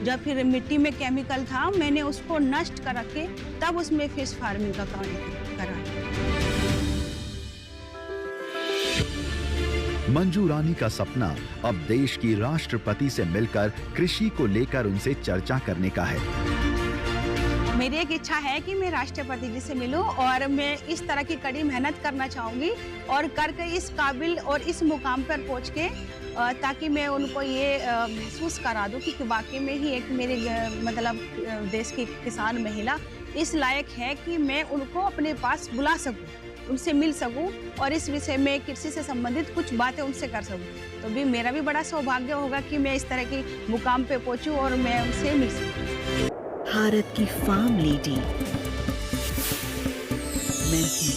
जब फिर मिट्टी में केमिकल था, मैंने उसको नष्ट कर के तब उसमें फिश फार्मिंग का काम करा। मंजू रानी का सपना अब देश की राष्ट्रपति से मिलकर कृषि को लेकर उनसे चर्चा करने का है। मेरी एक इच्छा है कि मैं राष्ट्रपति जी से मिलूं और मैं इस तरह की कड़ी मेहनत करना चाहूंगी और करके इस काबिल और इस मुकाम पर पहुंच के ताकि मैं उनको ये महसूस करा दूं कि वाकई में ही एक मेरे मतलब देश की किसान महिला इस लायक है कि मैं उनको अपने पास बुला सकूं, उनसे मिल सकूं और इस विषय में कृषि से संबंधित कुछ बातें उनसे कर सकूं। तो भी मेरा भी बड़ा सौभाग्य होगा कि मैं इस तरह की मुकाम पे पहुंचूं और मैं उनसे मिल सकूं। भारत की फार्म लेडी, मैं हूं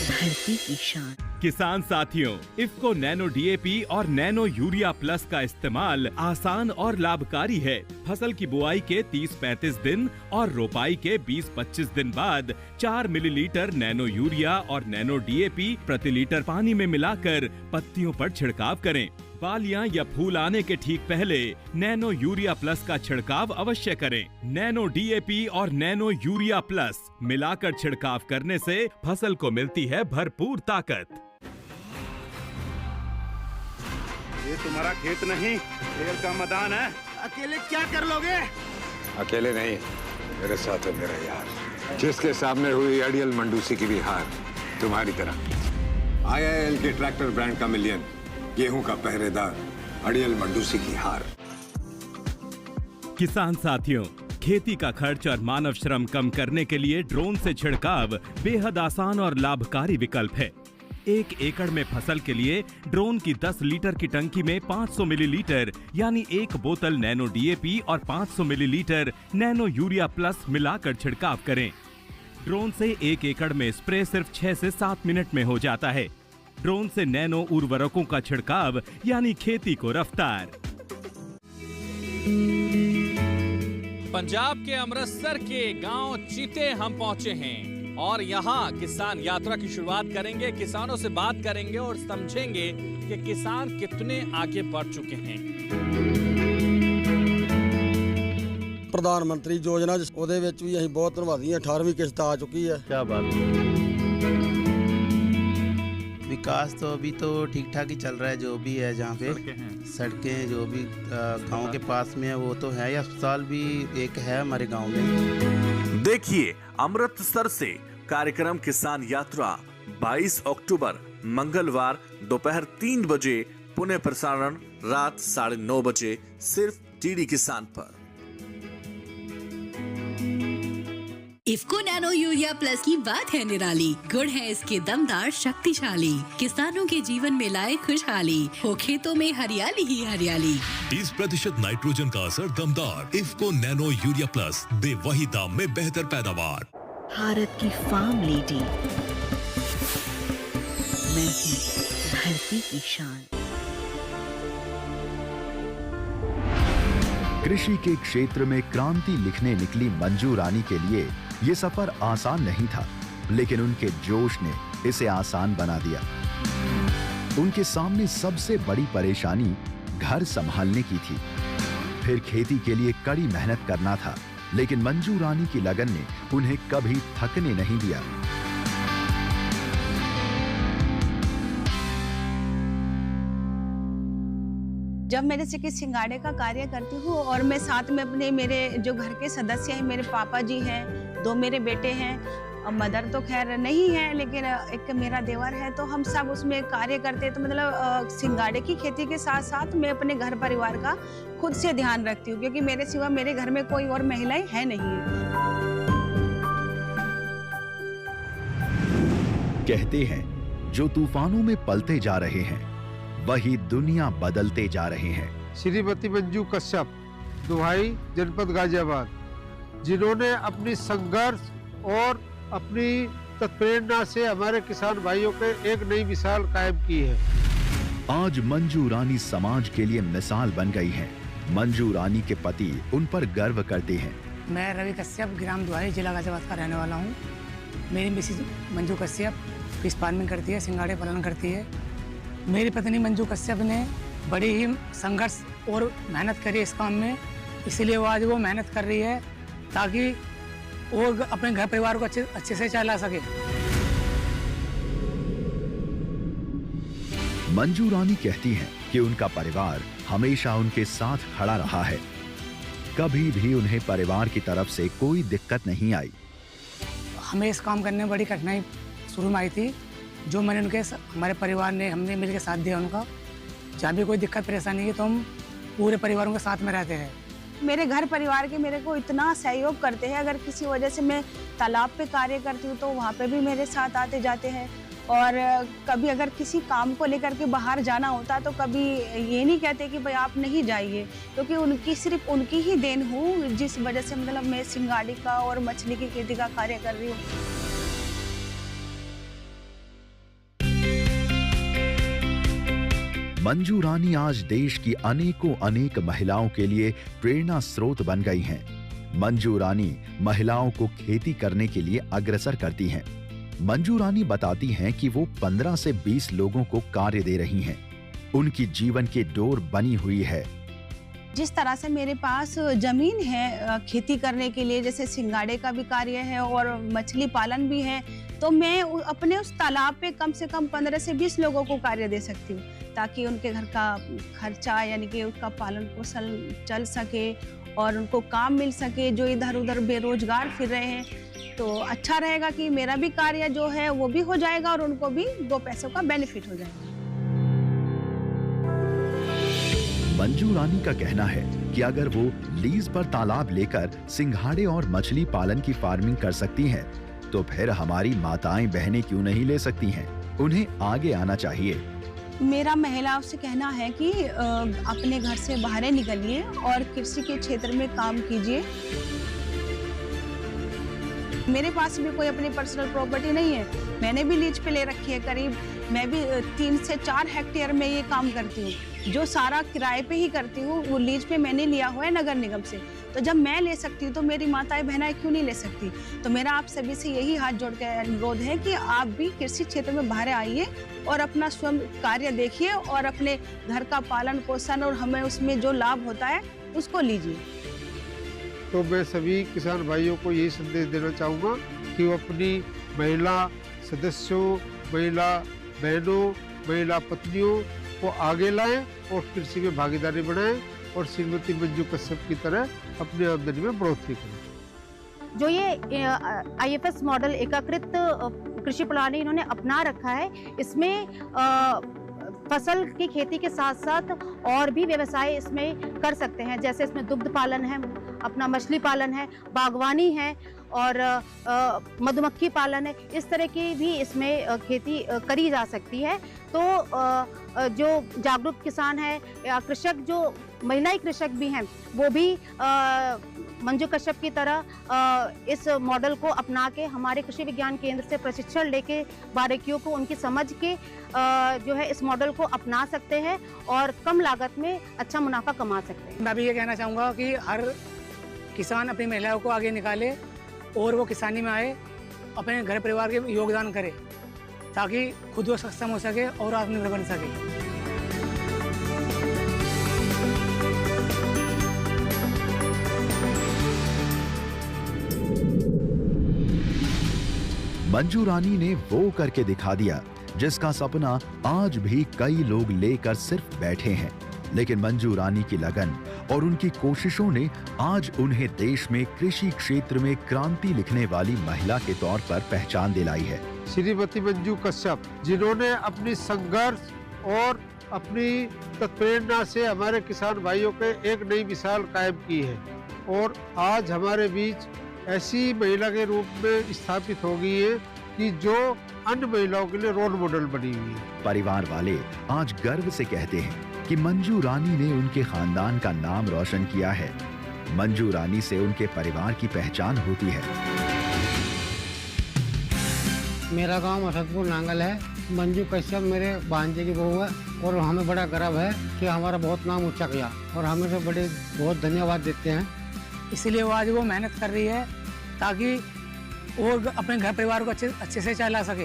धरती की शान। किसान साथियों, इफ्को नैनो डीएपी और नैनो यूरिया प्लस का इस्तेमाल आसान और लाभकारी है। फसल की बुआई के 30-35 दिन और रोपाई के 20-25 दिन बाद 4 मिलीलीटर नैनो यूरिया और नैनो डीएपी प्रति लीटर पानी में मिलाकर पत्तियों पर छिड़काव करें। बालियां या फूल आने के ठीक पहले नैनो यूरिया प्लस का छिड़काव अवश्य करें। नैनो डीएपी और नैनो यूरिया प्लस मिलाकर छिड़काव करने से फसल को मिलती है भरपूर ताकत। ये तुम्हारा खेत नहीं, खेल का मैदान है। अकेले क्या कर लोगे? अकेले नहीं, मेरे साथ है मेरा यार, जिसके सामने हुई अड़ियल मंडूसी की भी हार तुम्हारी तरह। IIL के ट्रैक्टर ब्रांड का मिलियन, गेहूं का पहरेदार अड़ियल मंडूसी की हार। किसान साथियों, खेती का खर्च और मानव श्रम कम करने के लिए ड्रोन से छिड़काव बेहद आसान और लाभकारी विकल्प है। 1 एकड़ में फसल के लिए ड्रोन की 10 लीटर की टंकी में 500 मिलीलीटर यानी 1 बोतल नैनो डीएपी और 500 मिलीलीटर नैनो यूरिया प्लस मिलाकर छिड़काव करें। ड्रोन से 1 एकड़ में स्प्रे सिर्फ 6 से 7 मिनट में हो जाता है। ड्रोन से नैनो उर्वरकों का छिड़काव यानी खेती को रफ्तार। पंजाब के अमृतसर के गांव चीते हम पहुंचे हैं और यहाँ किसान यात्रा की शुरुआत करेंगे। किसानों से बात करेंगे और समझेंगे कि किसान कितने आगे बढ़ चुके हैं। प्रधानमंत्री योजना ਉਹਦੇ ਵਿੱਚ ਵੀ ਅਸੀਂ बहुत ਧੰਨਵਾਦੀ ਹਾਂ। 18ਵੀਂ किस्त आ चुकी है। क्या बात है। विकास तो अभी तो ठीक ठाक ही चल रहा है, जो भी है जहाँ पे सड़कें जो भी गांव के पास में है वो तो है। अस्पताल भी एक है हमारे गांव में। देखिए अमृतसर से कार्यक्रम किसान यात्रा 22 अक्टूबर मंगलवार दोपहर 3 बजे, पुनः प्रसारण रात 9:30 बजे सिर्फ टीडी किसान पर। इफ्को नैनो यूरिया प्लस की बात है निराली, गुण है इसके दमदार शक्तिशाली, किसानों के जीवन में लाए खुशहाली, हो खेतों में हरियाली ही हरियाली। 30% नाइट्रोजन का असर दमदार। इफ्को नैनो यूरिया प्लस दे वही दाम में बेहतर पैदावार। भारत की फार्म लेडी, मैं हूँ धरती की शान। कृषि के क्षेत्र में क्रांति लिखने निकली मंजू रानी के लिए ये सफर आसान नहीं था, लेकिन उनके जोश ने इसे आसान बना दिया। उनके सामने सबसे बड़ी परेशानी घर संभालने की थी, फिर खेती के लिए कड़ी मेहनत करना था, लेकिन मंजू रानी की लगन ने उन्हें कभी थकने नहीं दिया। जब मैं जैसे कि सिंगाड़े का कार्य करती हूँ और मैं साथ में अपने मेरे जो घर के सदस्य हैं, मेरे पापा जी हैं, 2 मेरे बेटे हैं और मदर तो खैर नहीं है, लेकिन एक मेरा देवर है, तो हम सब उसमें कार्य करते हैं। तो मतलब सिंगाड़े की खेती के साथ साथ मैं अपने घर परिवार का खुद से ध्यान रखती हूँ, क्योंकि मेरे सिवा मेरे घर में कोई और महिलाएं है नहीं। कहते हैं जो तूफानों में पलते जा रहे हैं वही दुनिया बदलते जा रहे हैं। श्रीमती मंजू कश्यप, दुहाई, जनपद गाजियाबाद, जिन्होंने अपनी संघर्ष और अपनी तत्प्रेरणा से हमारे किसान भाइयों के एक नई मिसाल कायम की है। आज मंजू रानी समाज के लिए मिसाल बन गई हैं। मंजू रानी के पति उन पर गर्व करते हैं। मैं रवि कश्यप, ग्राम दुहाई, जिला गाजियाबाद का रहने वाला हूँ। मेरी Mrs Manju Kashyap fish farming करती है, सिंगाड़े पालन करती है। मेरी पत्नी मंजू कश्यप ने बड़ी ही संघर्ष और मेहनत करी इस काम में, इसीलिए वो आज वो मेहनत कर रही है ताकि वो अपने घर परिवार को अच्छे से चला सके। मंजू रानी कहती हैं कि उनका परिवार हमेशा उनके साथ खड़ा रहा है। कभी भी उन्हें परिवार की तरफ से कोई दिक्कत नहीं आई। हमें इस काम करने में बड़ी कठिनाई शुरू में आई थी, जो मैंने हमारे परिवार ने हमने मिलकर साथ दिया उनका। जहाँ भी कोई दिक्कत परेशानी है तो हम पूरे परिवारों के साथ में रहते हैं। मेरे घर परिवार के मेरे को इतना सहयोग करते हैं। अगर किसी वजह से मैं तालाब पे कार्य करती हूँ तो वहाँ पे भी मेरे साथ आते जाते हैं। और कभी अगर किसी काम को लेकर के बाहर जाना होता तो कभी ये नहीं कहते कि भाई आप नहीं जाइए, क्योंकि सिर्फ उनकी ही देन हूँ जिस वजह से मतलब मैं सिंगाड़ी का और मछली की खेती का कार्य कर रही हूँ। मंजू रानी आज देश की अनेक महिलाओं के लिए प्रेरणा स्रोत बन गई हैं। मंजू रानी महिलाओं को खेती करने के लिए अग्रसर करती हैं। मंजू रानी बताती हैं कि वो 15 से 20 लोगों को कार्य दे रही हैं। उनकी जीवन की डोर बनी हुई है। जिस तरह से मेरे पास जमीन है खेती करने के लिए, जैसे सिंगाड़े का भी कार्य है और मछली पालन भी है, तो मैं अपने उस तालाब पे कम से कम 15 से 20 लोगों को कार्य दे सकती हूँ, ताकि उनके घर का खर्चा यानी कि उसका पालन पोषण चल सके और उनको काम मिल सके। जो इधर उधर बेरोजगार फिर रहे हैं तो अच्छा रहेगा कि मेरा भी कार्य जो है वो भी हो जाएगा और उनको भी 2 पैसों का बेनिफिट हो जाएगा। मंजू रानी का कहना है कि अगर वो लीज पर तालाब लेकर सिंघाड़े और मछली पालन की फार्मिंग कर सकती हैं, तो फिर हमारी माताएं बहनें क्यों नहीं ले सकती हैं? उन्हें आगे आना चाहिए। मेरा महिलाओं से कहना है कि अपने घर से बाहर निकलिए और कृषि के क्षेत्र में काम कीजिए। मेरे पास भी कोई अपनी पर्सनल प्रॉपर्टी नहीं है, मैंने भी लीज पे ले रखी है। करीब मैं भी 3 से 4 हेक्टेयर में ये काम करती हूँ, जो सारा किराए पे ही करती हूँ। वो लीज पे मैंने लिया हुआ है नगर निगम से। तो जब मैं ले सकती हूँ तो मेरी माताएं बहनाएं क्यों नहीं ले सकती? तो मेरा आप सभी से यही हाथ जोड़ के अनुरोध है कि आप भी कृषि क्षेत्र में बाहर आइए और अपना स्वयं कार्य देखिए और अपने घर का पालन पोषण और हमें उसमें जो लाभ होता है उसको लीजिए। तो मैं सभी किसान भाइयों को यही संदेश देना चाहूँगा कि वो अपनी महिला सदस्यों, महिला बहनों, महिला पत्नियों को आगे लाएं और कृषि में भागीदारी बढ़ाएं और श्रीमती मंजू कश्यप की तरह अपनी आमदनी में बढ़ोतरी करें। जो ये IFS मॉडल एकीकृत कृषि प्रणाली इन्होंने अपना रखा है, इसमें फसल की खेती के साथ साथ और भी व्यवसाय इसमें कर सकते हैं। जैसे इसमें दुग्ध पालन है, अपना मछली पालन है, बागवानी है और मधुमक्खी पालन है। इस तरह की भी इसमें खेती करी जा सकती है। तो जो जागरूक किसान है या कृषक, जो महिलाएं कृषक भी हैं, वो भी मंजू कश्यप की तरह इस मॉडल को अपना के हमारे कृषि विज्ञान केंद्र से प्रशिक्षण लेके बारीकियों को उनकी समझ के जो है इस मॉडल को अपना सकते हैं और कम लागत में अच्छा मुनाफा कमा सकते हैं। मैं भी ये कहना चाहूँगा कि हर किसान अपनी महिलाओं को आगे निकाले और वो किसानी में आए, अपने घर परिवार के योगदान करे, ताकि खुद वो सक्षम हो सके और आत्मनिर्भर बन सके। मंजू रानी ने वो करके दिखा दिया जिसका सपना आज भी कई लोग लेकर सिर्फ बैठे हैं। लेकिन मंजू रानी की लगन और उनकी कोशिशों ने आज उन्हें देश में कृषि क्षेत्र में क्रांति लिखने वाली महिला के तौर पर पहचान दिलाई है। श्रीमती मंजू कश्यप, जिन्होंने अपनी संघर्ष और अपनी तत्प्रेरणा से हमारे किसान भाइयों के एक नई मिसाल कायम की है और आज हमारे बीच ऐसी महिला के रूप में स्थापित हो गई है कि जो अन्य महिलाओं के लिए रोल मॉडल बनी हुई है। परिवार वाले आज गर्व से कहते हैं कि मंजू रानी ने उनके खानदान का नाम रोशन किया है। मंजू रानी से उनके परिवार की पहचान होती है। मेरा गांव असदपुर नांगल है। मंजू कश्यप मेरे भांजे की बहू है और हमें बड़ा गर्व है कि हमारा बहुत नाम ऊंचा किया और हमें तो बहुत धन्यवाद देते हैं। इसीलिए वो आज वो मेहनत कर रही है ताकि वो अपने घर परिवार को अच्छे से चला सके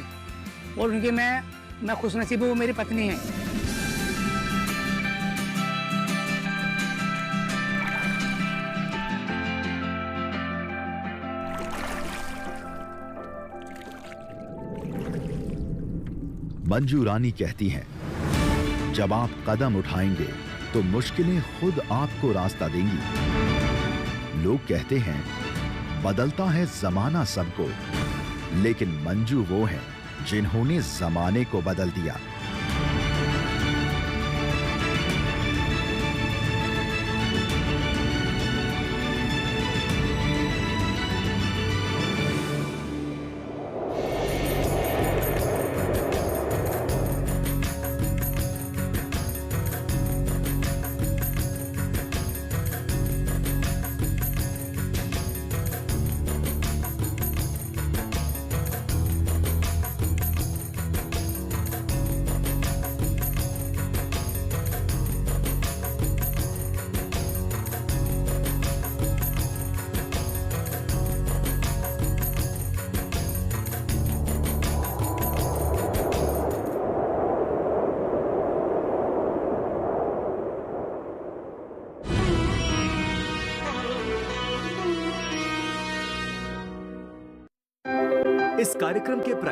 और उनकी मैं खुशनसीब हूँ, वो मेरी पत्नी है। मंजू रानी कहती हैं, जब आप कदम उठाएंगे तो मुश्किलें खुद आपको रास्ता देंगी। लोग कहते हैं बदलता है जमाना सबको, लेकिन मंजू वो हैं जिन्होंने जमाने को बदल दिया। इस कार्यक्रम के